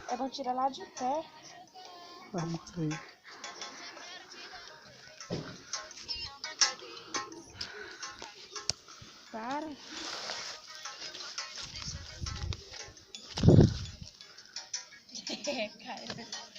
É bom tirar lá de pé. Vamos ver. Para. Cara.